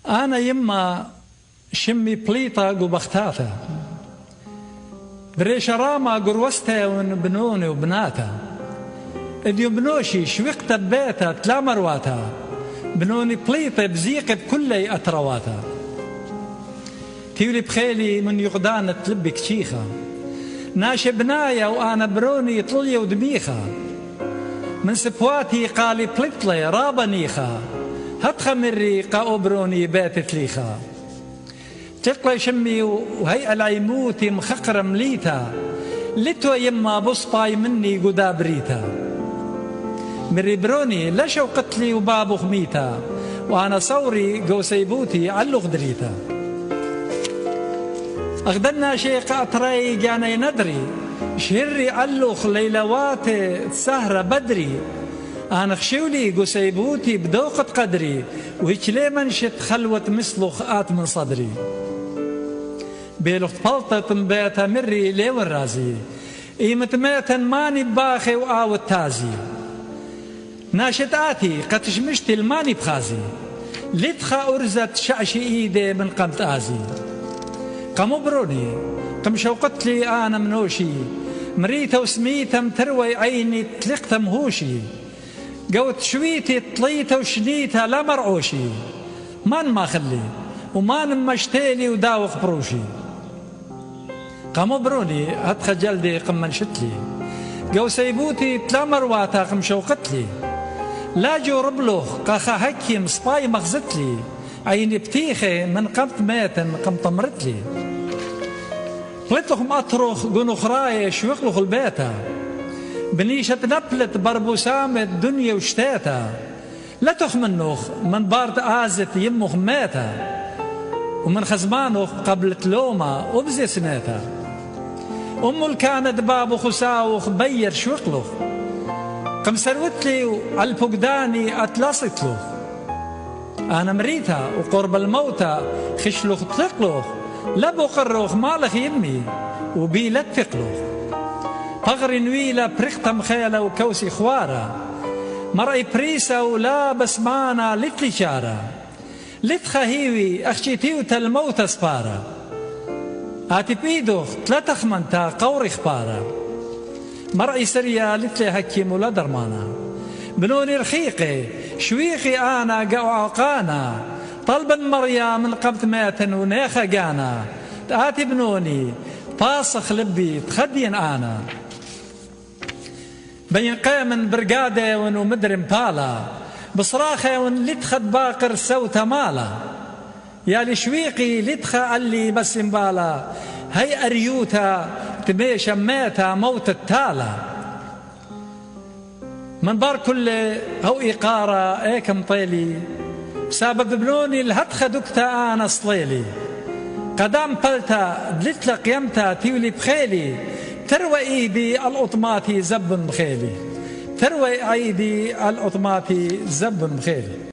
أنا يما شمي بليطة وبختاثة بريشة راما قروستها ونبنوني وبناتها إديو بنوشي شوقت ببيتها تلا مرواتها بنوني بليطة بزيقة بكلي أترواتها تيولي بخيلي من يقدان تلبي كشيخة ناشي بنايا وأنا بروني طلية ودميخة من سبواتي قالي بليطلي رابا نيخة هتخا مري قاو بروني بيت تليخة تقلي شمي وهي العيموتي مخقرة مليتا لتو يما بصباي مني قدابريتا مري بروني لا شوقت لي وبابو خميتا وانا صوري قوسيبوتي علو غدريتا اغدنا شيق اطري جاني ندري شهري علوخ ليلوات سهرة بدري أنا خشولي قسيبوتي بدوقة قدري وهيك ليه منشت خلوة مثلخ آت من صدري بيلوخت بلطة مبيتا مري ليه والرازي إيمت ميتا ماني باخي وآوت تازي ناشت آتي قتش مشتي الماني بخازي لتخا أرزت شعشي إيدي من قمت آزي قمو بروني قم شوقت لي أنا منوشي مريتا وسميتا متروي عيني تلقتا مهوشي قوت شويتي طليتا وشنيتا لا مرعوشي مان ما خلي ومان مشتيلي وداوق بروشي قاموا بروني هتخ جلدي قم شتلي قو سيبوتي تلا مرواتا قم شوقتلي لا جو ربلوخ قاخا هكي مصباي مغزتلي عيني بتيخي من قمت ميتن قم طمرتلي قلتلخ مأطرخ قنو خراي شوقلخ البيتا بنيشة نبلت بربوسام الدنيا وشتاتا لا تخمنوخ من بارت آزت يمخ ميتا ومن خزمانوخ قبلت لوما وبزي سنيتا أمو كانت بابو خساوخ بير شوقلوخ قم سروتلي عالفقداني أتلاصتلوخ أنا مريتا وقرب الموتى خشلوخ تلقلوخ لبو قروخ مالخ يمي وبي لتقلوخ فغري نويلة بريختا مخيلة وكوسي خوارة مرأي بريسة ولا بسمانة لتلي شارة لتخهيوي أخشيتيو تلموت سبارة آتي بيدوخ تلاتخ منتا قوري خبارة مرأي سريا لتلي هكيم ولا درمانا بنوني رخيقي شويقي أنا قاو عقانا طلبا مريا من قبت ماتن ونيخا قانا آتي بنوني فاسخ لبي تخدين أنا بين قيم برقادة ونو مدرم بالا بصراخة ون لتخد باقر سوتا مالا يا لشويقي لتخا اللي بس مبالا هي أريوتا تبيش ميتا موت التالا من بار كل هو إقارة ايكم طيلي سبب بلوني الهتخ دكتا أنا صليلي قدام بلتا دلتلق يمتا تيولي بخيلي تروى ايدي الأطماتي زب بخيلي تروى ايدي الأطماتي زب بخيلي